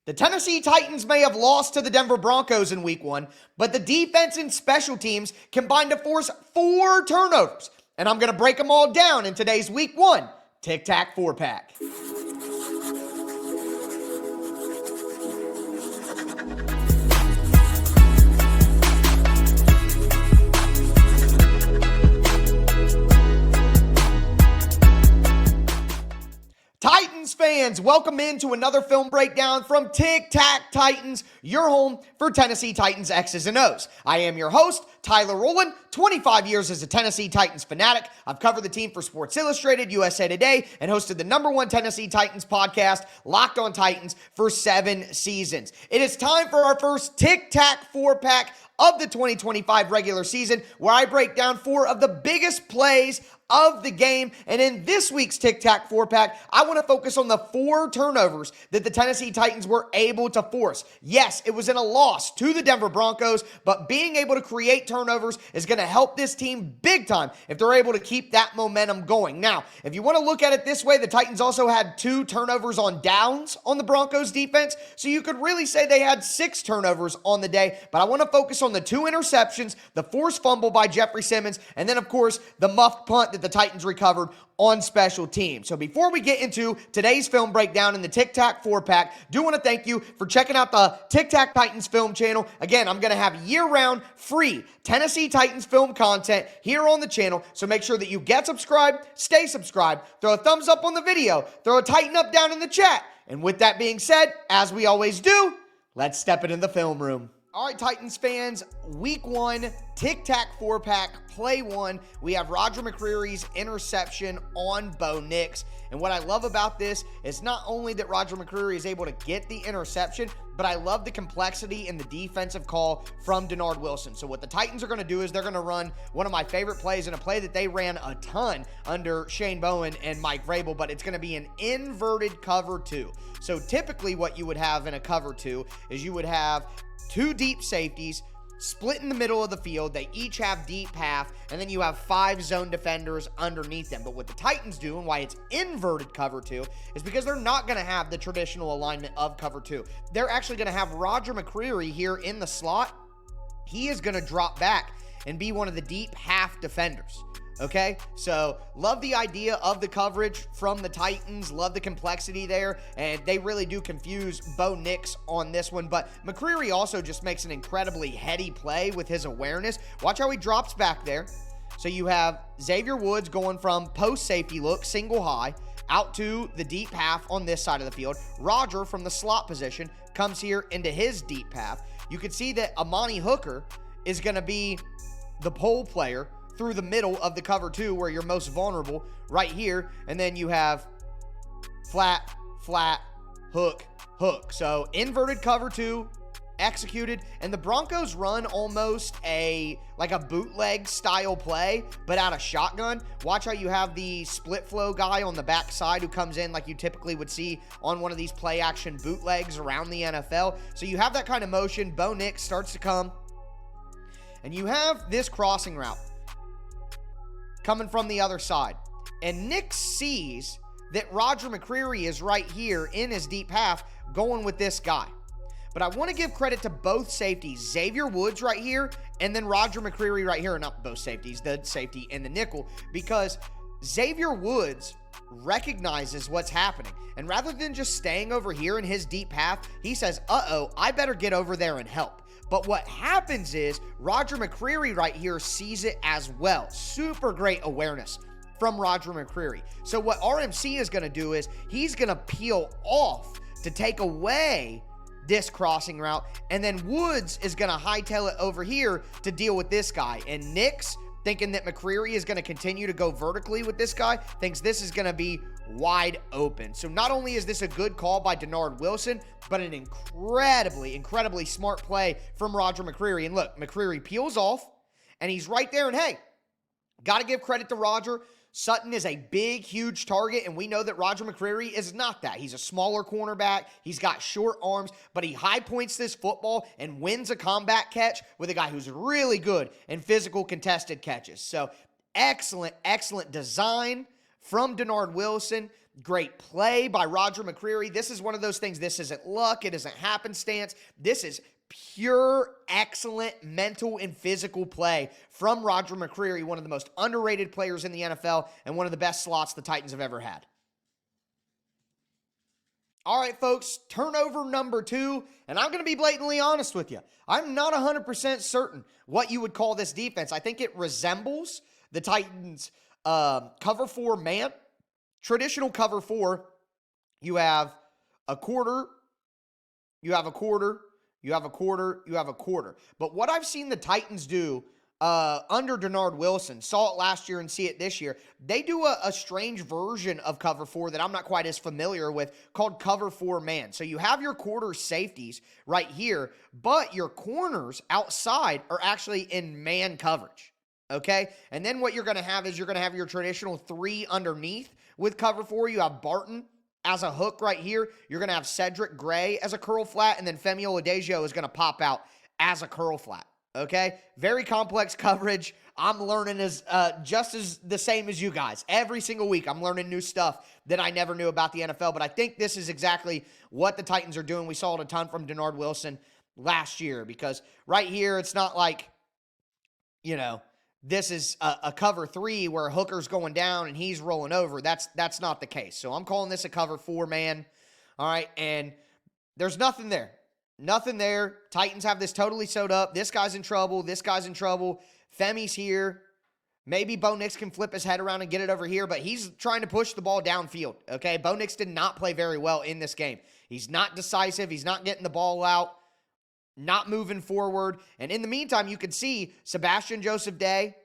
The Tennessee Titans may have lost to the Denver Broncos in week 1, but the defense and special teams combined to force 4 turnovers. And I'm going to break them all down in today's week 1 Tic Tac 4-pack. Titans fans, welcome into another film breakdown from Tic Tac Titans, your home for Tennessee Titans X's and O's. I am your host, Tyler Rowland, 25 years as a Tennessee Titans fanatic. I've covered the team for Sports Illustrated, USA Today, and hosted the #1 Tennessee Titans podcast, Locked on Titans, for 7 seasons. It is time for our first Tic Tac 4-pack of the 2025 regular season, where I break down 4 of the biggest plays of the game. And in this week's Tic Tac 4-pack, I want to focus on the 4 turnovers that the Tennessee Titans were able to force. Yes, it was in a loss to the Denver Broncos, but being able to create turnovers is going to help this team big time if they're able to keep that momentum going. Now, if you want to look at it this way, the Titans also had 2 turnovers on downs on the Broncos defense, so you could really say they had 6 turnovers on the day, but I want to focus on the 2 interceptions, the forced fumble by Jeffery Simmons, and then, of course, the muffed punt that the Titans recovered on special teams. So before we get into today's film breakdown in the Tic Tac 4-pack, do want to thank you for checking out the Tic Tac Titans film channel. Again, I'm going to have year-round free Tennessee Titans film content here on the channel, so make sure that you get subscribed, stay subscribed, throw a thumbs up on the video, throw a Titan up down in the chat. And with that being said, as we always do, let's step into the film room. All right, Titans fans, week 1, Tic Tac 4-pack, play 1. We have Roger McCreary's interception on Bo Nix. And what I love about this is not only that Roger McCreary is able to get the interception, but I love the complexity in the defensive call from Denard Wilson. So what the Titans are going to do is they're going to run one of my favorite plays, and a play that they ran a ton under Shane Bowen and Mike Vrabel, but it's going to be an inverted cover 2. So typically what you would have in a cover 2 is you would have 2 deep safeties split in the middle of the field. They each have deep half, and then you have 5 zone defenders underneath them. But what the Titans do, and why it's inverted cover 2, is because they're not going to have the traditional alignment of cover 2. They're actually going to have Roger McCreary here in the slot. He is going to drop back and be one of the deep half defenders. Okay, so love the idea of the coverage from the Titans, love the complexity there, and they really do confuse Bo Nix on this one, but McCreary also just makes an incredibly heady play with his awareness. Watch how he drops back there. So you have Xavier Woods going from post safety look, single high, out to the deep half on this side of the field. Roger from the slot position comes here into his deep half. You can see that Amani Hooker is going to be the pole player through the middle of the cover 2 where you're most vulnerable right here. And then you have flat, hook, hook. So inverted cover 2 executed, and the Broncos run almost like a bootleg style play, but out of shotgun. Watch how you have the split flow guy on the backside who comes in like you typically would see on one of these play action bootlegs around the NFL. So you have that kind of motion. Bo Nix starts to come, and you have this crossing route coming from the other side. And Nick sees that Roger McCreary is right here in his deep half going with this guy. But I want to give credit to both safeties, Xavier Woods right here, and then Roger McCreary right here. Not both safeties, the safety and the nickel, because Xavier Woods recognizes what's happening. And rather than just staying over here in his deep half, he says, uh-oh, I better get over there and help. But what happens is Roger McCreary right here sees it as well. Super great awareness from Roger McCreary. So what RMC is going to do is he's going to peel off to take away this crossing route, and then Woods is going to hightail it over here to deal with this guy. And Nix, thinking that McCreary is going to continue to go vertically with this guy, thinks this is going to be wide open. So not only is this a good call by Denard Wilson, but an incredibly smart play from Roger McCreary. And look, McCreary peels off, and he's right there, and hey, got to give credit to Roger. Sutton is a big, huge target, and we know that Roger McCreary is not that. He's a smaller cornerback. He's got short arms, but he high points this football and wins a combat catch with a guy who's really good in physical contested catches. So excellent design from Denard Wilson. Great play by Roger McCreary. This is one of those things. This isn't luck. It isn't happenstance. This is pure, excellent mental and physical play from Roger McCreary, one of the most underrated players in the NFL and one of the best slots the Titans have ever had. All right, folks, turnover number 2, and I'm going to be blatantly honest with you. I'm not 100% certain what you would call this defense. I think it resembles the Titans' cover 4 man. Traditional cover 4, you have a quarter, you have a quarter, you have a quarter, you have a quarter. But what I've seen the Titans do under Denard Wilson, saw it last year and see it this year, they do a strange version of cover 4 that I'm not quite as familiar with called cover 4 man. So you have your quarter safeties right here, but your corners outside are actually in man coverage. Okay, and then what you're going to have is you're going to have your traditional 3 underneath with cover 4. You have Barton as a hook right here. You're going to have Cedric Gray as a curl flat, and then Femi Oladipo is going to pop out as a curl flat. Okay, very complex coverage. I'm learning as just as the same as you guys. Every single week, I'm learning new stuff that I never knew about the NFL, but I think this is exactly what the Titans are doing. We saw it a ton from Denard Wilson last year because right here, it's not like, you know, this is a cover 3 where Hooker's going down and he's rolling over. That's not the case. So I'm calling this a cover 4 man. All right, and there's nothing there. Nothing there. Titans have this totally sewed up. This guy's in trouble. This guy's in trouble. Femi's here. Maybe Bo Nix can flip his head around and get it over here, but he's trying to push the ball downfield, okay? Bo Nix did not play very well in this game. He's not decisive. He's not getting the ball out. Not moving forward. And in the meantime, you can see Sebastian Joseph Day,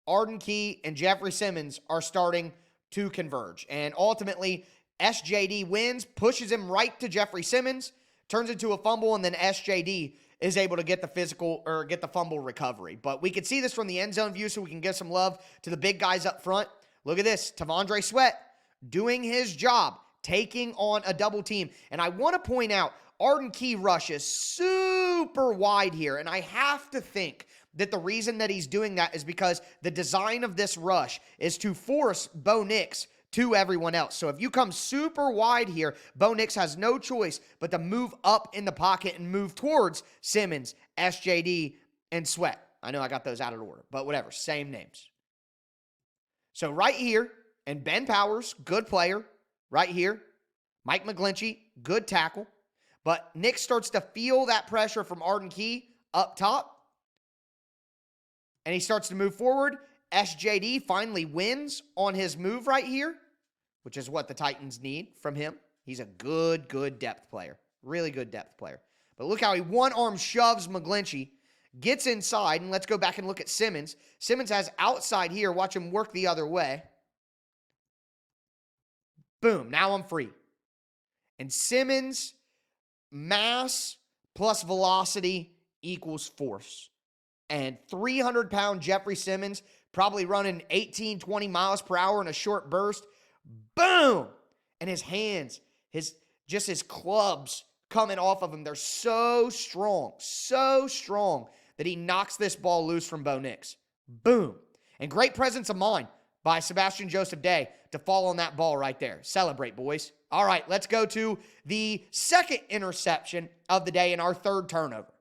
Arden Key, and Jeffery Simmons are starting to converge. And ultimately, SJD wins, pushes him right to Jeffery Simmons, turns into a fumble, and then SJD is able to get the physical or get the fumble recovery. But we can see this from the end zone view, so we can give some love to the big guys up front. Look at this. T'Vondre Sweat doing his job, taking on a double team. And I want to point out, Arden Key rushes super wide here, and I have to think that the reason that he's doing that is because the design of this rush is to force Bo Nix to everyone else. So if you come super wide here, Bo Nix has no choice but to move up in the pocket and move towards Simmons, SJD, and Sweat. I know I got those out of order, but whatever, same names. So right here, and Ben Powers, good player, right here. Mike McGlinchey, good tackle. But Nick starts to feel that pressure from Arden Key up top. And he starts to move forward. SJD finally wins on his move right here, which is what the Titans need from him. He's a good depth player. Really good depth player. But look how he one-arm shoves McGlinchey, gets inside, and let's go back and look at Simmons. Simmons has outside here. Watch him work the other way. Boom. Now I'm free. And Simmons' mass plus velocity equals force. And 300-pound Jeffery Simmons probably running 18, 20 miles per hour in a short burst. Boom! And his hands, his clubs coming off of him, they're so strong that he knocks this ball loose from Bo Nix. Boom. And great presence of mind by Sebastian Joseph Day to fall on that ball right there. Celebrate, boys. All right, let's go to the second interception of the day and our third turnover.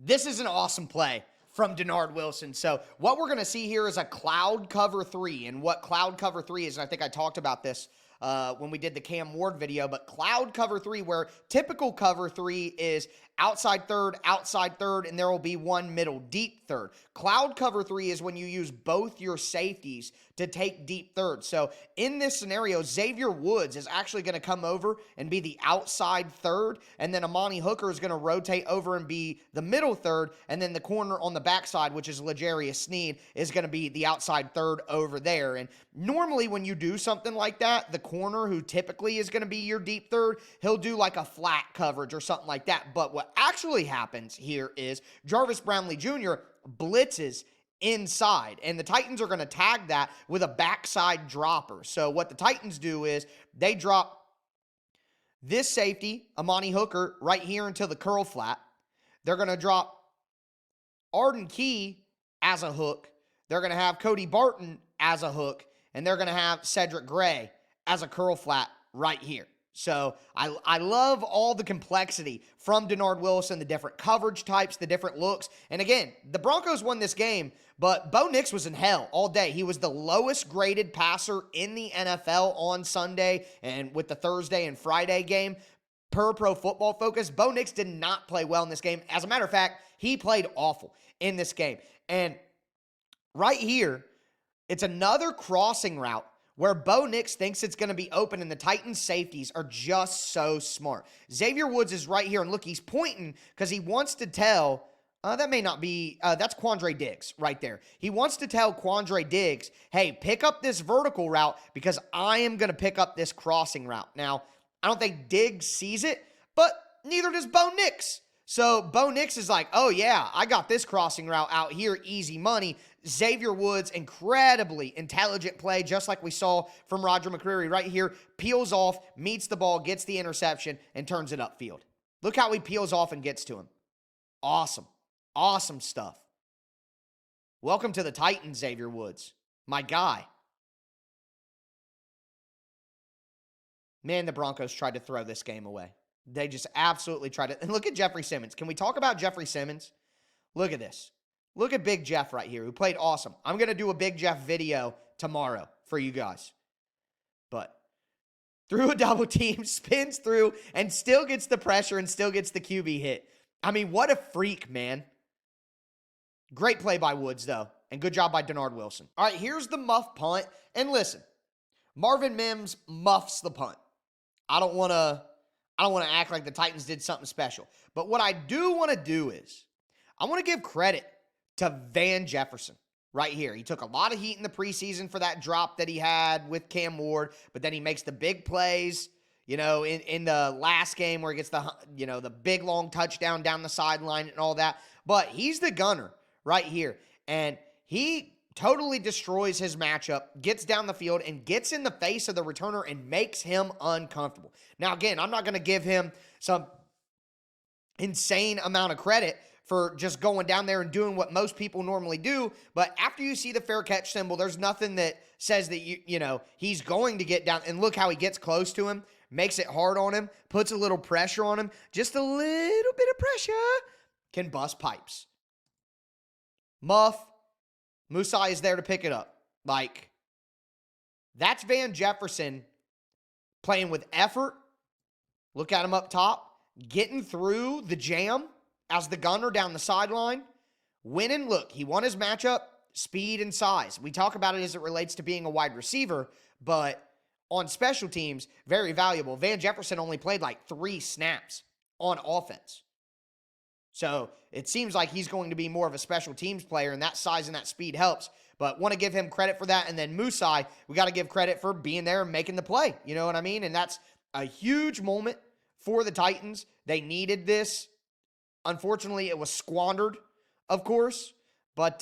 This is an awesome play from Denard Wilson. So what we're going to see here is a cloud cover 3. And what cloud cover 3 is, and I think I talked about this when we did the Cam Ward video, but cloud cover 3, where typical cover 3 is outside third, and there will be one middle deep third. Cloud cover 3 is when you use both your safeties to take deep third. So in this scenario, Xavier Woods is actually going to come over and be the outside third, and then Amani Hooker is going to rotate over and be the middle third, and then the corner on the backside, which is L'Jarius Sneed, is going to be the outside third over there. And normally when you do something like that, the corner, who typically is going to be your deep third, he'll do like a flat coverage or something like that. But what actually happens here is Jarvis Brownlee Jr. blitzes inside, and the Titans are going to tag that with a backside dropper. So what the Titans do is they drop this safety, Amani Hooker, right here into the curl flat. They're going to drop Arden Key as a hook. They're going to have Cody Barton as a hook, and they're going to have Cedric Gray as a curl flat right here. So I love all the complexity from Denard Wilson, the different coverage types, the different looks. And again, the Broncos won this game, but Bo Nix was in hell all day. He was the lowest graded passer in the NFL on Sunday and with the Thursday and Friday game. Per Pro Football Focus, Bo Nix did not play well in this game. As a matter of fact, he played awful in this game. And right here, it's another crossing route where Bo Nix thinks it's going to be open, and the Titans safeties are just so smart. Xavier Woods is right here, and look, he's pointing because he wants to tell, that may not be, that's Quandre Diggs right there. He wants to tell Quandre Diggs, hey, pick up this vertical route because I am going to pick up this crossing route. Now, I don't think Diggs sees it, but neither does Bo Nix. So Bo Nix is like, oh yeah, I got this crossing route out here, easy money. Xavier Woods, incredibly intelligent play, just like we saw from Roger McCreary right here. Peels off, meets the ball, gets the interception, and turns it upfield. Look how he peels off and gets to him. Awesome. Awesome stuff. Welcome to the Titans, Xavier Woods. My guy. Man, the Broncos tried to throw this game away. They just absolutely tried to. And look at Jeffery Simmons. Can we talk about Jeffery Simmons? Look at this. Look at Big Jeff right here, who played awesome. I'm going to do a Big Jeff video tomorrow for you guys. But through a double team, spins through, and still gets the pressure and still gets the QB hit. I mean, what a freak, man. Great play by Woods, though. And good job by Denard Wilson. All right, here's the muff punt. And listen, Marvin Mims muffs the punt. I don't want to act like the Titans did something special. But what I do want to do is I want to give credit to Van Jefferson right here. He took a lot of heat in the preseason for that drop that he had with Cam Ward, but then he makes the big plays, in the last game where he gets the big long touchdown down the sideline and all that. But he's the gunner right here. And he totally destroys his matchup, gets down the field, and gets in the face of the returner and makes him uncomfortable. Now, again, I'm not going to give him some insane amount of credit for just going down there and doing what most people normally do, but after you see the fair catch symbol, there's nothing that says that he's going to get down. And look how he gets close to him, makes it hard on him, puts a little pressure on him. Just a little bit of pressure can bust pipes. Muff, Musai is there to pick it up. Like, that's Van Jefferson playing with effort. Look at him up top, getting through the jam as the gunner down the sideline, winning. Look, he won his matchup, speed and size. We talk about it as it relates to being a wide receiver, but on special teams, very valuable. Van Jefferson only played like 3 snaps on offense. So it seems like he's going to be more of a special teams player, and that size and that speed helps. But want to give him credit for that. And then Musai, we got to give credit for being there and making the play. You know what I mean? And that's a huge moment for the Titans. They needed this. Unfortunately, it was squandered, of course, but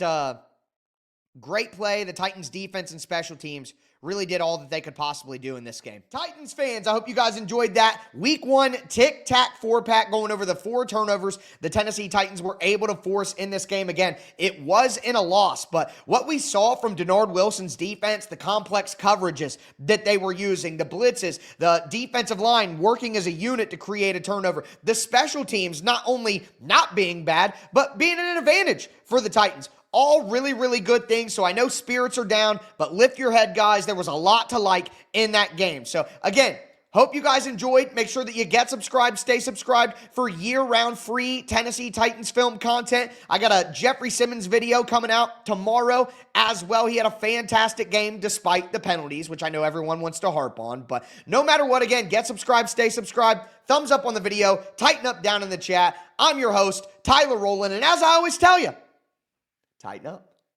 great play. The Titans' defense and special teams really did all that they could possibly do in this game. Titans fans, I hope you guys enjoyed that. Week 1 Tic Tac 4-pack going over the 4 turnovers the Tennessee Titans were able to force in this game. Again, it was in a loss, but what we saw from Denard Wilson's defense, the complex coverages that they were using, the blitzes, the defensive line working as a unit to create a turnover, the special teams not only not being bad, but being an advantage for the Titans. All really, really good things. So I know spirits are down, but lift your head, guys. There was a lot to like in that game. So again, hope you guys enjoyed. Make sure that you get subscribed, stay subscribed for year-round free Tennessee Titans film content. I got a Jeffery Simmons video coming out tomorrow as well. He had a fantastic game despite the penalties, which I know everyone wants to harp on. But no matter what, again, get subscribed, stay subscribed. Thumbs up on the video. Tighten up down in the chat. I'm your host, Tyler Rowland. And as I always tell you, tighten up.